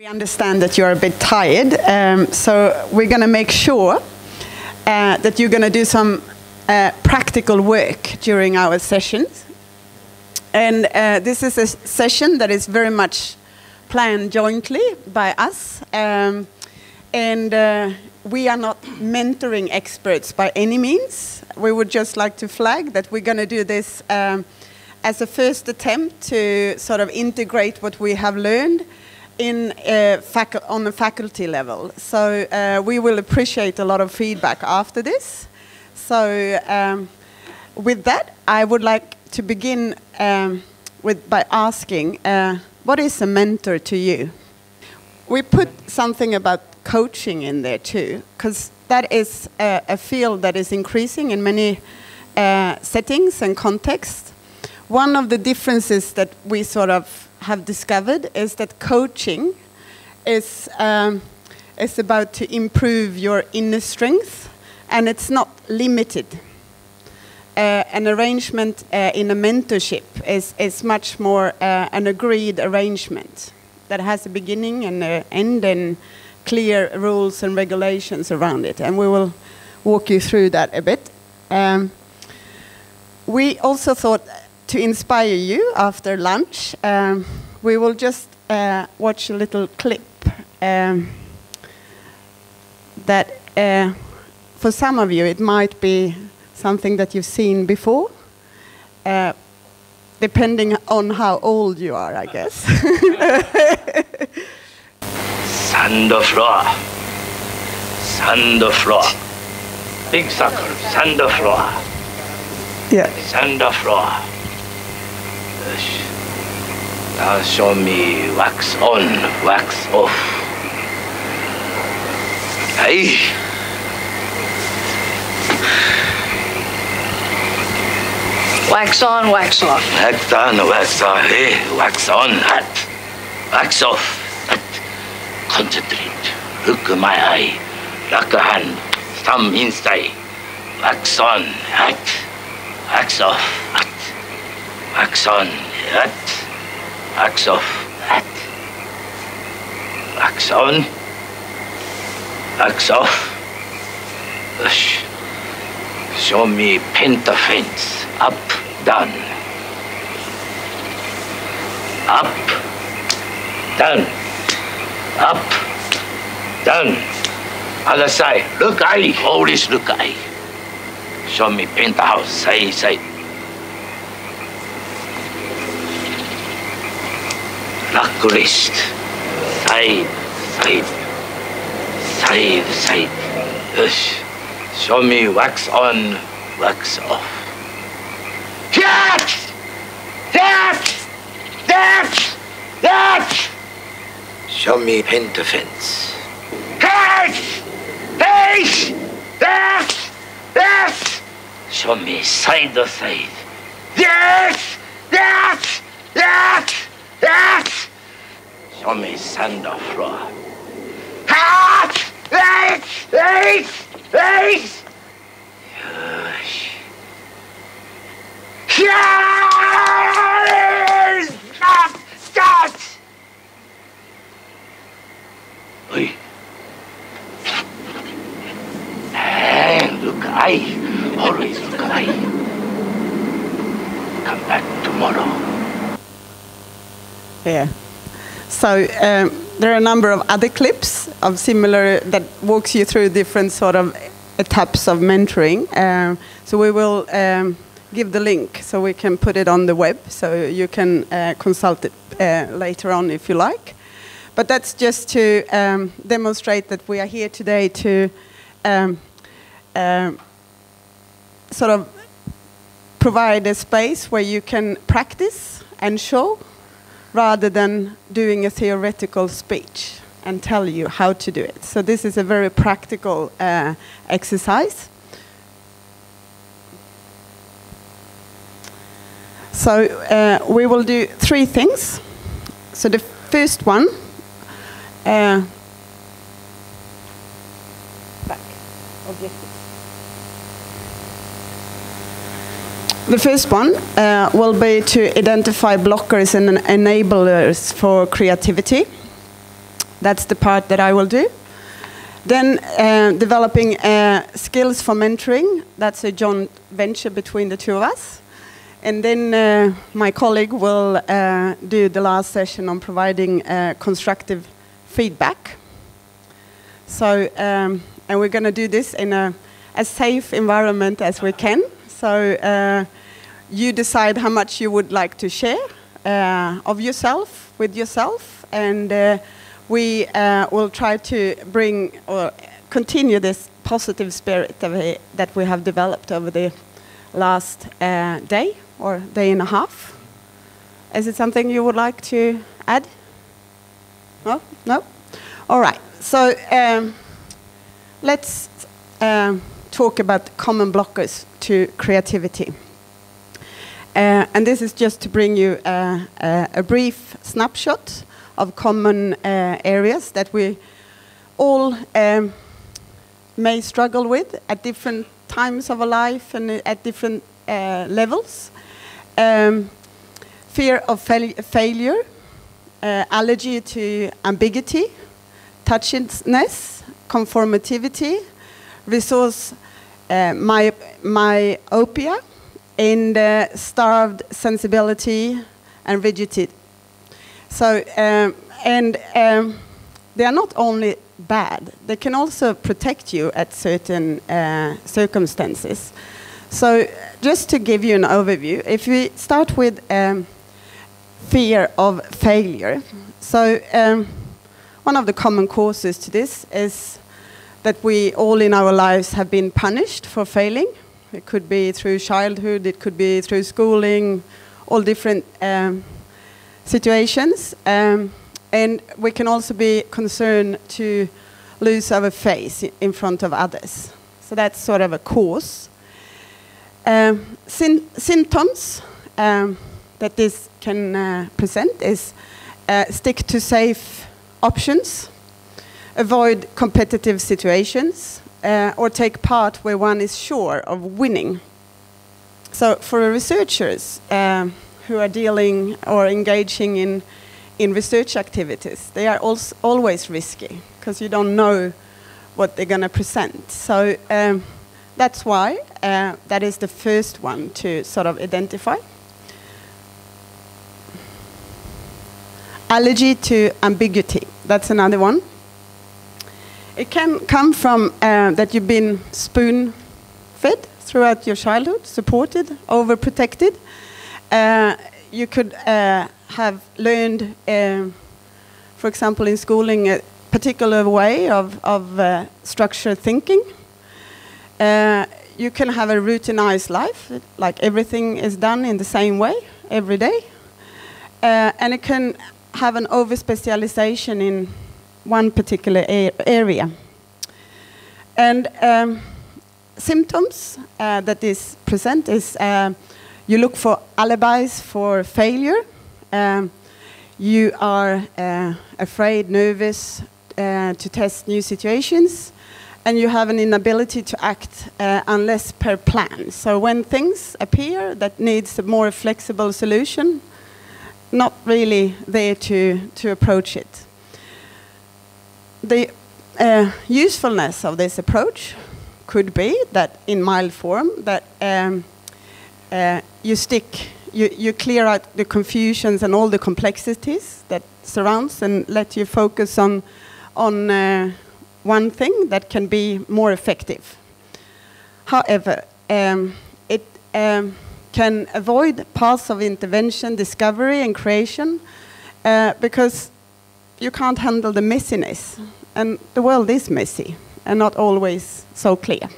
We understand that you're a bit tired, so we're going to make sure that you're going to do some practical work during our sessions. And this is a session that is very much planned jointly by us. And we are not mentoring experts by any means. We would just like to flag that we're going to do this as a first attempt to sort of integrate what we have learned on a faculty level. So we will appreciate a lot of feedback after this. So with that, I would like to begin by asking, what is a mentor to you? We put something about coaching in there too, because that is a field that is increasing in many settings and contexts. One of the differences that we sort of have discovered is that coaching is about to improve your inner strength, and it's not limited. An arrangement in a mentorship is much more an agreed arrangement that has a beginning and an end and clear rules and regulations around it, and we will walk you through that a bit. We also thought to inspire you after lunch, we will just watch a little clip that for some of you it might be something that you've seen before, depending on how old you are, I guess. Sand floor, sand floor, big circle, sand floor, yeah. Sand floor. Now show me wax on, wax off. Hey. Wax on, wax off. Wax on, wax off. Hey, wax on, hot. Wax off. Hot. Concentrate. Look at my eye. Lock a hand. Thumb inside. Wax on, hot. Wax off, hot. Wax on, hot. Wax off, hot. Wax on. Wax off. Show me penta fence. Up, down. Up, down. Up, down. Other side. Look eye. Always look eye. Show me penthouse. Side, side. Lock wrist. Side, side. Side, side. Yes. Show me wax on, wax off. That! Show me penta fence. That! Show me side to side. Show me sand floor. Oi. Look eye. Always look eye. Come back tomorrow. Yeah. So there are a number of other clips of similar that walks you through different sort of etaps of mentoring. So we will give the link so we can put it on the web so you can consult it later on if you like. But that's just to demonstrate that we are here today to sort of provide a space where you can practice and show rather than doing a theoretical speech and tell you how to do it. So this is a very practical exercise. So we will do 3 things. So the first one, back, objectives. The first one will be to identify blockers and enablers for creativity. That's the part that I will do. Then developing skills for mentoring. That's a joint venture between the two of us. And then my colleague will do the last session on providing constructive feedback. So, and we're going to do this in as safe environment as we can. So you decide how much you would like to share of yourself, with yourself, and we will try to bring or continue this positive spirit that we have developed over the last day or day and a half. Is it something you would like to add? No? No? All right. So let's talk about common blockers to creativity. And this is just to bring you a brief snapshot of common areas that we all may struggle with at different times of our life and at different levels. Fear of failure, allergy to ambiguity, touchiness, conformativity, resource myopia, and starved sensibility and rigidity. So, they are not only bad, they can also protect you at certain circumstances. So, just to give you an overview, if we start with fear of failure. So, one of the common causes to this is that we all in our lives have been punished for failing. It could be through childhood, it could be through schooling, all different situations. And we can also be concerned to lose our face in front of others. So that's sort of a cause. Symptoms that this can present is stick to safe options, avoid competitive situations, or take part where one is sure of winning. So for researchers who are dealing or engaging in research activities, they are also always risky because you don't know what they're going to present. So that's why that is the first one to sort of identify. Allergy to ambiguity, that's another one. It can come from that you've been spoon-fed throughout your childhood, supported, overprotected. You could have learned, for example, in schooling, a particular way of structured thinking. You can have a routinized life, like everything is done in the same way every day. And it can have an over-specialization in one particular area. And symptoms that this present is you look for alibis for failure. You are afraid, nervous to test new situations, and you have an inability to act unless per plan. So when things appear that needs a more flexible solution, not really there to approach it. The usefulness of this approach could be that, in mild form, that you clear out the confusions and all the complexities that surrounds, and let you focus on one thing that can be more effective. However, it can avoid paths of intervention, discovery, and creation because you can't handle the messiness. And the world is messy and not always so clear.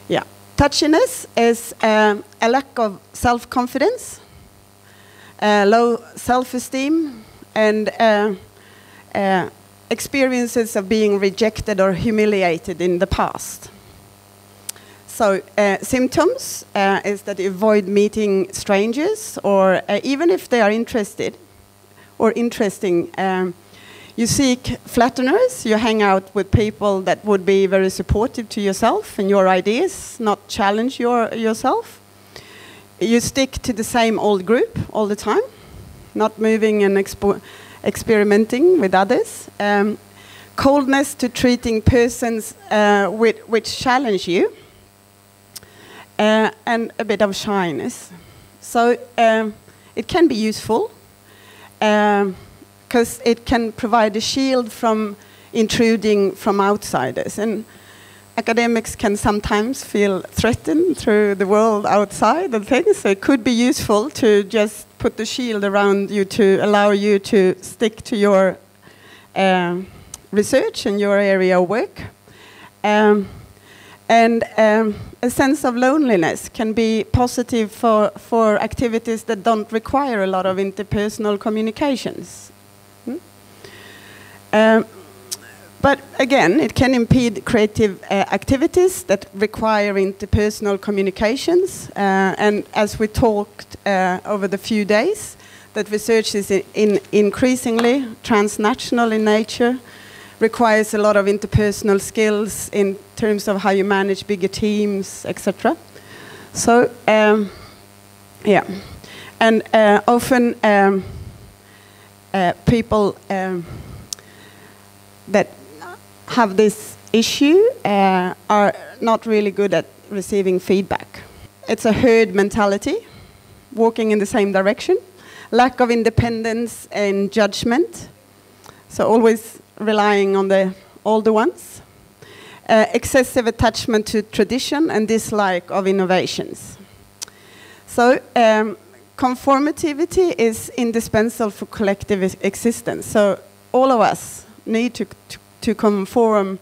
Yeah. Touchiness is a lack of self-confidence, low self-esteem, and experiences of being rejected or humiliated in the past. So symptoms is that you avoid meeting strangers, or even if they are interested or interesting, you seek flatteners, you hang out with people that would be very supportive to yourself and your ideas, not challenge yourself. You stick to the same old group all the time, not moving and experimenting with others. Coldness to treating persons which challenge you. And a bit of shyness. So it can be useful because it can provide a shield from intruding from outsiders. And academics can sometimes feel threatened through the world outside and things. So it could be useful to just put the shield around you to allow you to stick to your research and your area of work. And a sense of loneliness can be positive for activities that don't require a lot of interpersonal communications. But again, it can impede creative activities that require interpersonal communications. And as we talked over the few days, that research is increasingly transnational in nature, requires a lot of interpersonal skills in terms of how you manage bigger teams, etc. So, yeah. And often people that have this issue are not really good at receiving feedback. It's a herd mentality, walking in the same direction, lack of independence and judgment, so always relying on the older ones, excessive attachment to tradition and dislike of innovations. So conformativity is indispensable for collective existence. So all of us need to conform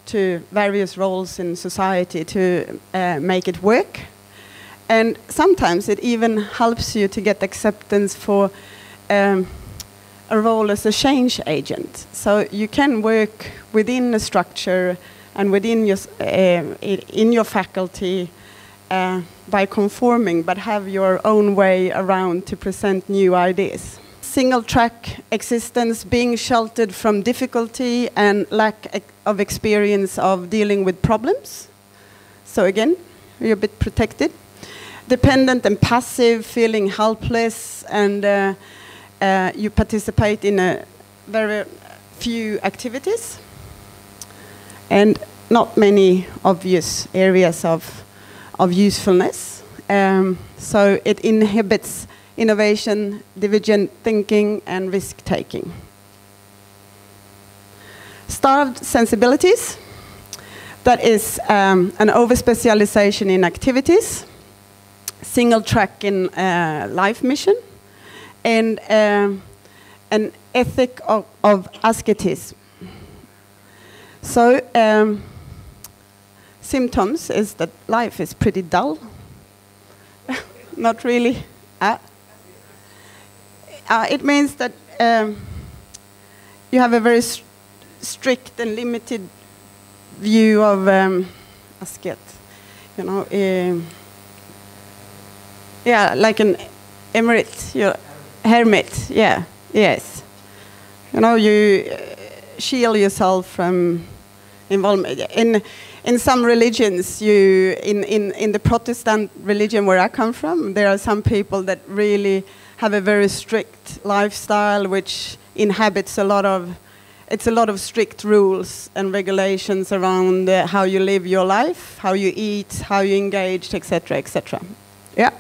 to various roles in society to make it work. And sometimes it even helps you to get acceptance for a role as a change agent. So you can work within a structure and within your, in your faculty by conforming, but have your own way around to present new ideas. Single track existence, being sheltered from difficulty and lack of experience of dealing with problems. So again, you're a bit protected. Dependent and passive, feeling helpless, and you participate in a very few activities and not many obvious areas of usefulness. So it inhibits innovation, divergent thinking, and risk-taking. Starved sensibilities, that is an over-specialization in activities, single track in life mission, and an ethic of asceticism. So symptoms is that life is pretty dull. Not really. It means that you have a very strict and limited view of asket. You know, yeah, like an emirate, hermit. Yeah, yes. You know, you shield yourself from involvement. In some religions, in the Protestant religion where I come from, there are some people that really have a very strict lifestyle, which inhabits a lot of strict rules and regulations around how you live your life, how you eat, how you engage, etc., etc. Yeah.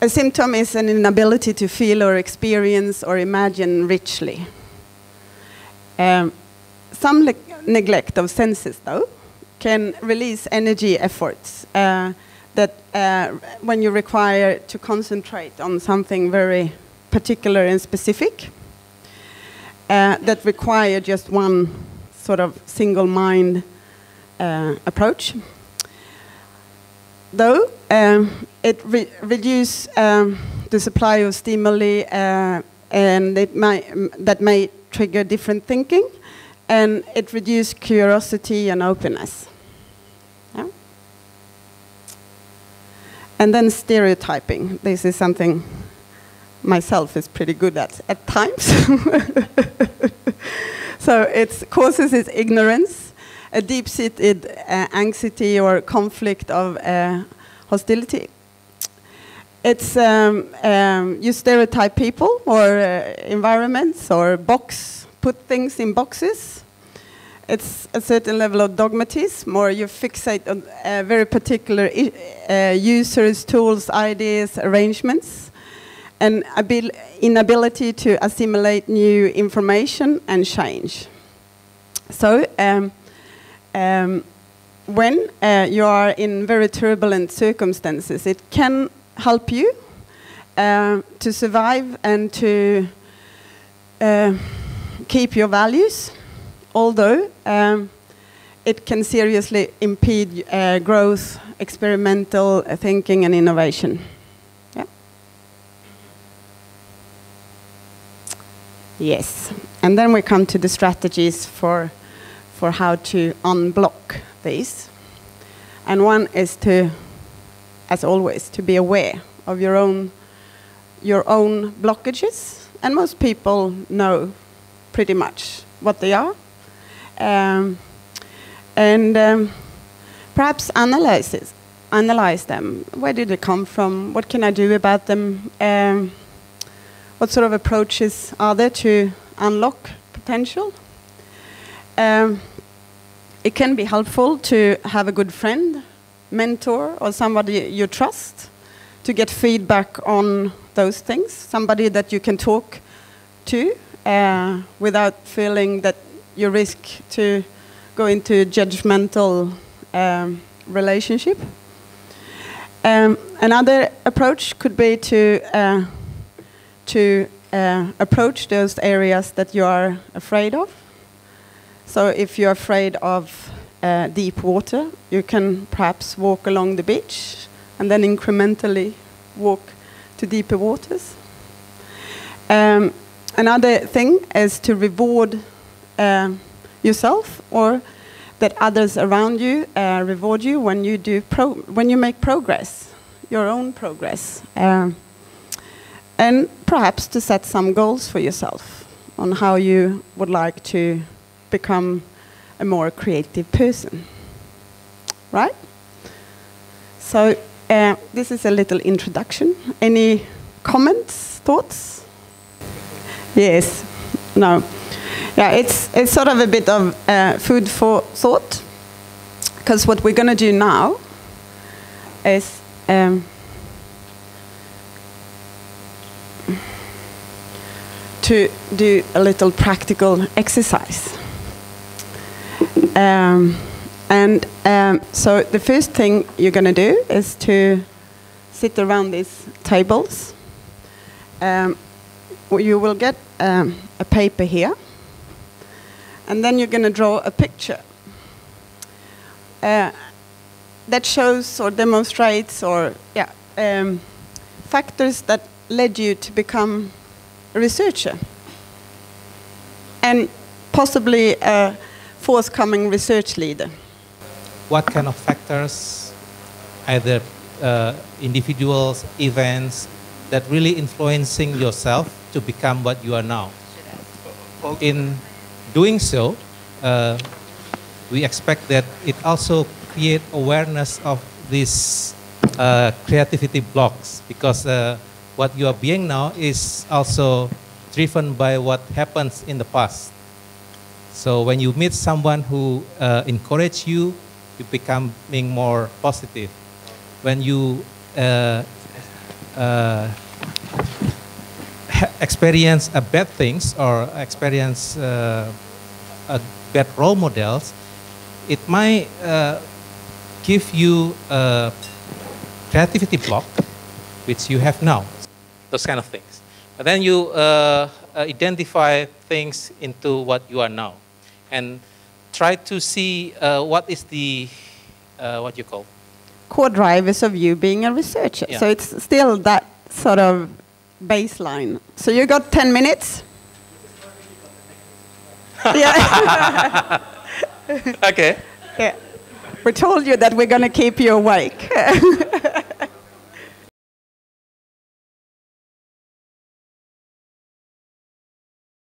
A symptom is an inability to feel or experience or imagine richly. Some neglect of senses, though, can release energy efforts that when you require to concentrate on something very particular and specific, that require just one sort of single mind approach. Though it reduces the supply of stimuli, and that may trigger different thinking, and it reduces curiosity and openness. Yeah? And then stereotyping. This is something myself is pretty good at times. So it causes its ignorance, a deep-seated anxiety or conflict of hostility. It's you stereotype people or environments or put things in boxes. It's a certain level of dogmatism, or you fixate on very particular users, tools, ideas, arrangements, and inability to assimilate new information and change. So when you are in very turbulent circumstances, it can help you to survive and to keep your values, although it can seriously impede growth, experimental thinking and innovation. Yeah. Yes, and then we come to the strategies for how to unblock these. And one is to, as always, to be aware of your own blockages. And most people know pretty much what they are. Perhaps analyze them. Where did they come from? What can I do about them? What sort of approaches are there to unlock potential? It can be helpful to have a good friend, mentor, or somebody you trust to get feedback on those things, somebody that you can talk to without feeling that you risk to go into judgmental relationship. Another approach could be to approach those areas that you are afraid of. So if you're afraid of deep water, you can perhaps walk along the beach and then incrementally walk to deeper waters. Another thing is to reward yourself, or that others around you reward you when you when you make progress, your own progress, and perhaps to set some goals for yourself on how you would like to become a more creative person, right? So this is a little introduction. Any comments, thoughts? Yes, no. Yeah, it's sort of a bit of food for thought, because what we're going to do now is to do a little practical exercise. So the first thing you're going to do is to sit around these tables. You will get a paper here, and then you're going to draw a picture that shows or demonstrates or factors that led you to become a researcher, and possibly a forthcoming research leader. What kind of factors, either individuals, events, that really influencing yourself to become what you are now? In doing so, we expect that it also create awareness of these creativity blocks, because what you are being now is also driven by what happens in the past. So when you meet someone who encourages you, you become being more positive. When you experience bad things or experience bad role models, it might give you a creativity block, which you have now. Those kind of things. But then you identify things into what you are now, and try to see what is the what you call core drivers of you being a researcher. Yeah. So it's still that sort of baseline. So you got 10 minutes. Yeah. Okay. Yeah. We told you that we're going to keep you awake.